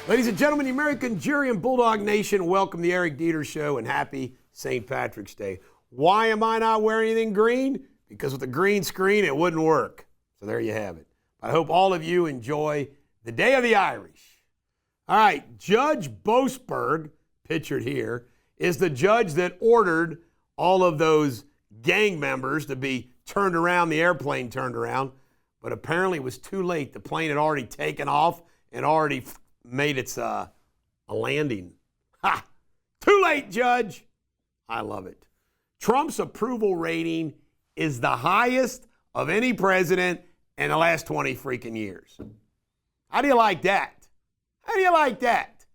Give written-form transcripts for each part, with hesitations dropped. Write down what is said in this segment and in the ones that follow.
Ladies and gentlemen, the American Jury and Bulldog Nation, welcome to the Eric Deters Show and happy St. Patrick's Day. Why am I not wearing anything green? Because with the green screen, it wouldn't work. So there you have it. I hope all of you enjoy the Day of the Irish. All right, Judge Boasberg, pictured here, is the judge that ordered all of those gang members to be turned around, the airplane turned around, but apparently it was too late. The plane had already taken off and already made its a landing. Ha! Too late, Judge. I love it. Trump's approval rating is the highest of any president in the last 20 freaking years. How do you like that? How do you like that?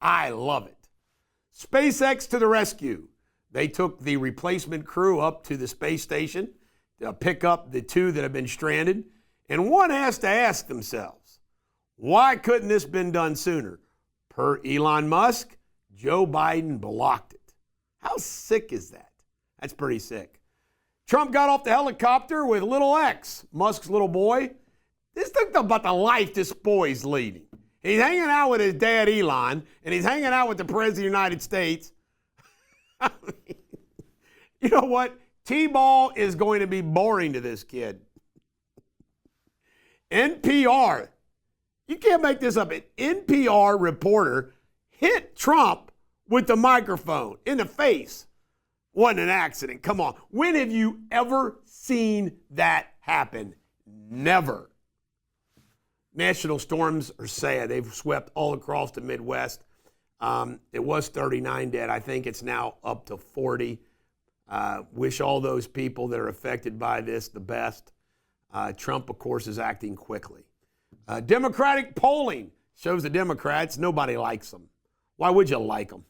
I love it. SpaceX to the rescue. They took the replacement crew up to the space station to pick up the two that have been stranded. And one has to ask themselves, why couldn't this been done sooner? Per Elon Musk, Joe Biden blocked it. How sick is that? That's pretty sick. Trump got off the helicopter with little X, Musk's little boy. This thing about the life this boy's leading. He's hanging out with his dad, Elon, and he's hanging out with the President of the United States. I mean, you know what? T-ball is going to be boring to this kid. NPR. You can't make this up. An NPR reporter hit Trump with the microphone in the face. Wasn't an accident. Come on. When have you ever seen that happen? Never. National storms are sad. They've swept all across the Midwest. It was 39 dead. I think it's now up to 40. Wish all those people that are affected by this the best. Trump, of course, is acting quickly. Democratic polling shows the Democrats, nobody likes them. Why would you like them?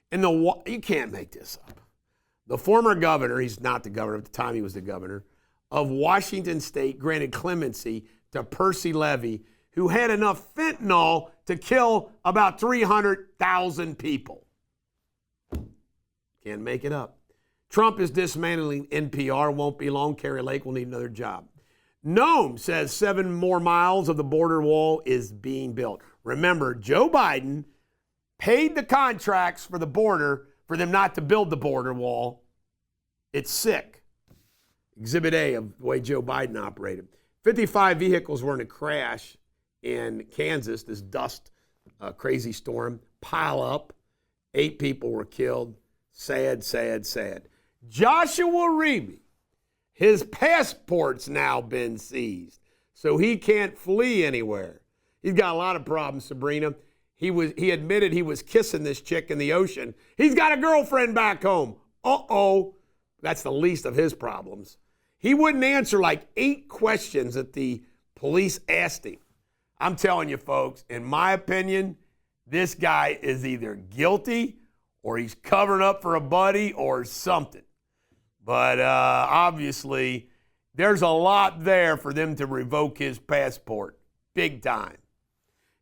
And you can't make this up. The former governor, he's not the governor, at the time he was the governor, of Washington State granted clemency to Percy Levy, who had enough fentanyl to kill about 300,000 people. Can't make it up. Trump is dismantling NPR, won't be long. Kari Lake will need another job. Nome says 7 more miles of the border wall is being built. Remember, Joe Biden paid the contracts for the border for them not to build the border wall. It's sick. Exhibit A of the way Joe Biden operated. 55 vehicles were in a crash in Kansas, this dust crazy storm. Pile up. 8 people were killed. Sad, sad, sad. Joshua Reeby. His passport's now been seized, so he can't flee anywhere. He's got a lot of problems, Sabrina. He admitted he was kissing this chick in the ocean. He's got a girlfriend back home. Uh-oh. That's the least of his problems. He wouldn't answer like 8 questions that the police asked him. I'm telling you, folks, in my opinion, this guy is either guilty or he's covering up for a buddy or something. But obviously, there's a lot there for them to revoke his passport. Big time.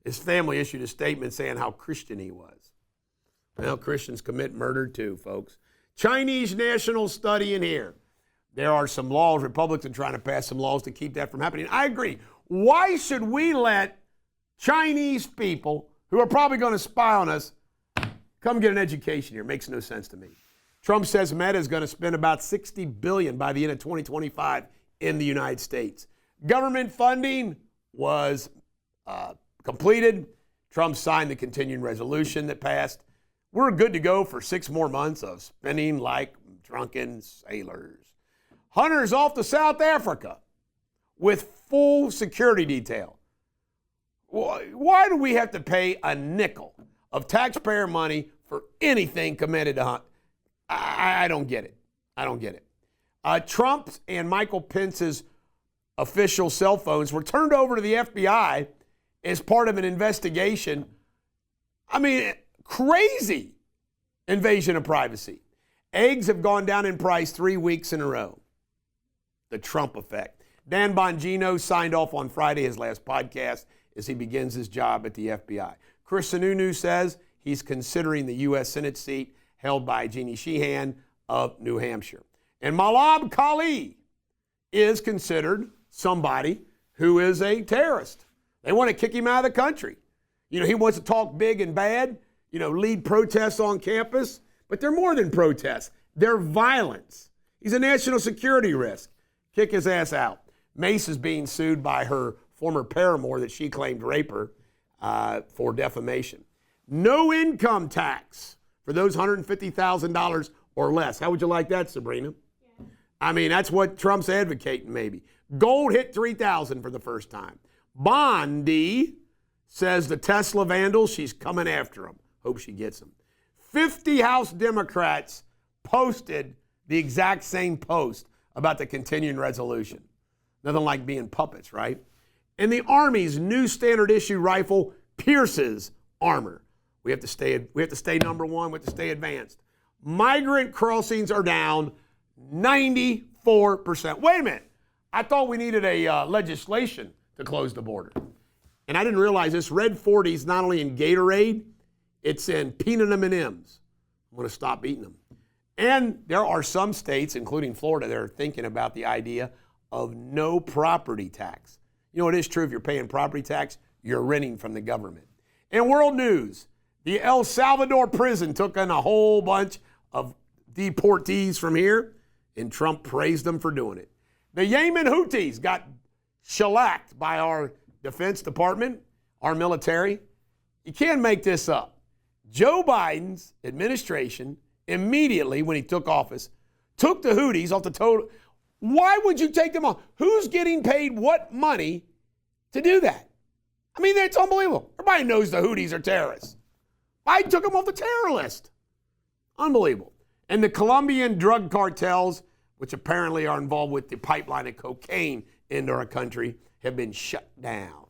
His family issued a statement saying how Christian he was. Well, Christians commit murder too, folks. Chinese national study in here. There are some laws, Republicans are trying to pass some laws to keep that from happening. I agree. Why should we let Chinese people who are probably going to spy on us come get an education here? Makes no sense to me. Trump says Meta is going to spend about $60 billion by the end of 2025 in the United States. Government funding was completed. Trump signed the continuing resolution that passed. We're good to go for 6 more months of spending like drunken sailors. Hunters off to South Africa with full security detail. Why do we have to pay a nickel of taxpayer money for anything committed to hunt? I don't get it. I don't get it. Trump's and Michael Pence's official cell phones were turned over to the FBI as part of an investigation. I mean, crazy invasion of privacy. Eggs have gone down in price 3 weeks in a row. The Trump effect. Dan Bongino signed off on Friday, his last podcast, as he begins his job at the FBI. Chris Sununu says he's considering the U.S. Senate seat held by Jeannie Sheehan of New Hampshire. And Malab Kali is considered somebody who is a terrorist. They want to kick him out of the country. You know, he wants to talk big and bad, you know, lead protests on campus, but they're more than protests. They're violence. He's a national security risk. Kick his ass out. Mace is being sued by her former paramour that she claimed raped her for defamation. No income tax for those $150,000 or less. How would you like that, Sabrina? Yeah. I mean, that's what Trump's advocating maybe. Gold hit 3,000 for the first time. Bondi says the Tesla vandals, she's coming after them. Hope she gets them. 50 House Democrats posted the exact same post about the continuing resolution. Nothing like being puppets, right? And the Army's new standard issue rifle pierces armor. We have to stay number one. We have to stay advanced. Migrant crossings are down 94%. Wait a minute. I thought we needed a legislation to close the border. And I didn't realize this. Red 40 is not only in Gatorade, it's in peanut M&Ms. I'm going to stop eating them. And there are some states, including Florida, that are thinking about the idea of no property tax. You know, it is true if you're paying property tax, you're renting from the government. In world news, the El Salvador prison took in a whole bunch of deportees from here, and Trump praised them for doing it. The Yemen Houthis got shellacked by our Defense Department, our military. You can't make this up. Joe Biden's administration, immediately when he took office, took the Houthis off the total. Why would you take them off? Who's getting paid what money to do that? I mean, that's unbelievable. Everybody knows the Houthis are terrorists. Biden took them off the terror list. Unbelievable. And the Colombian drug cartels, which apparently are involved with the pipeline of cocaine into our country, have been shut down.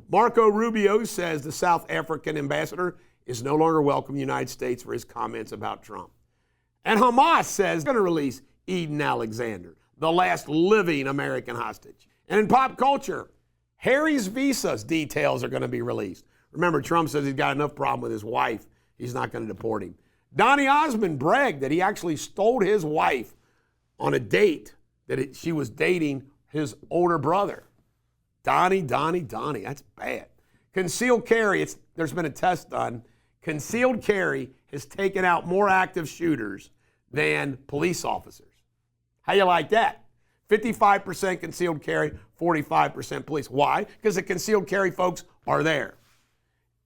Marco Rubio says the South African ambassador is no longer welcome in the United States for his comments about Trump. And Hamas says they're going to release Eden Alexander, the last living American hostage. And in pop culture, Harry's visa's details are going to be released. Remember, Trump says he's got enough problem with his wife. He's not going to deport him. Donny Osmond bragged that he actually stole his wife on a date that she was dating his older brother. Donnie, that's bad. Concealed carry, there's been a test done. Concealed carry has taken out more active shooters than police officers. How you like that? 55% concealed carry, 45% police. Why? Because the concealed carry folks are there.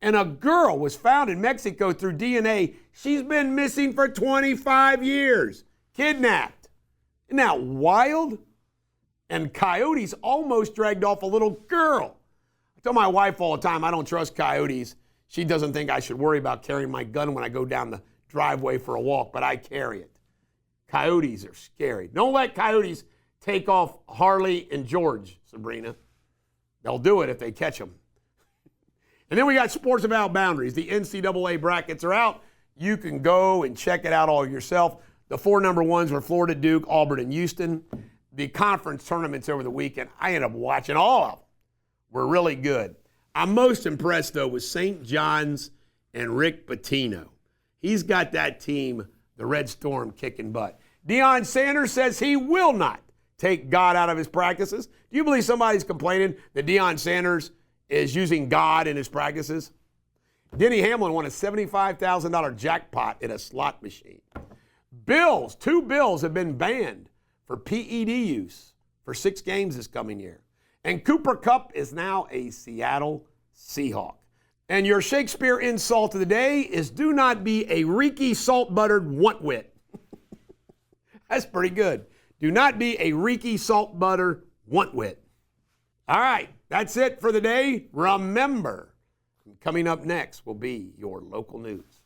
And a girl was found in Mexico through DNA. She's been missing for 25 years. Kidnapped. Isn't that wild? And coyotes almost dragged off a little girl. I tell my wife all the time, I don't trust coyotes. She doesn't think I should worry about carrying my gun when I go down the driveway for a walk, but I carry it. Coyotes are scary. Don't let coyotes take off Harley and George, Sabrina. They'll do it if they catch them. And then we got Sports Without Boundaries. The NCAA brackets are out. You can go and check it out all yourself. The 4 number ones were Florida, Duke, Auburn, and Houston. The conference tournaments over the weekend, I ended up watching all of them. Were really good. I'm most impressed, though, with St. John's and Rick Pitino. He's got that team, the Red Storm, kicking butt. Deion Sanders says he will not take God out of his practices. Do you believe somebody's complaining that Deion Sanders is using God in his practices? Denny Hamlin won a $75,000 jackpot in a slot machine. 2 bills have been banned for PED use for 6 games this coming year. And Cooper Kupp is now a Seattle Seahawk. And your Shakespeare insult of the day is do not be a reeky salt-buttered wantwit. That's pretty good. Do not be a reeky salt-butter wantwit. All right, that's it for the day. Remember, coming up next will be your local news.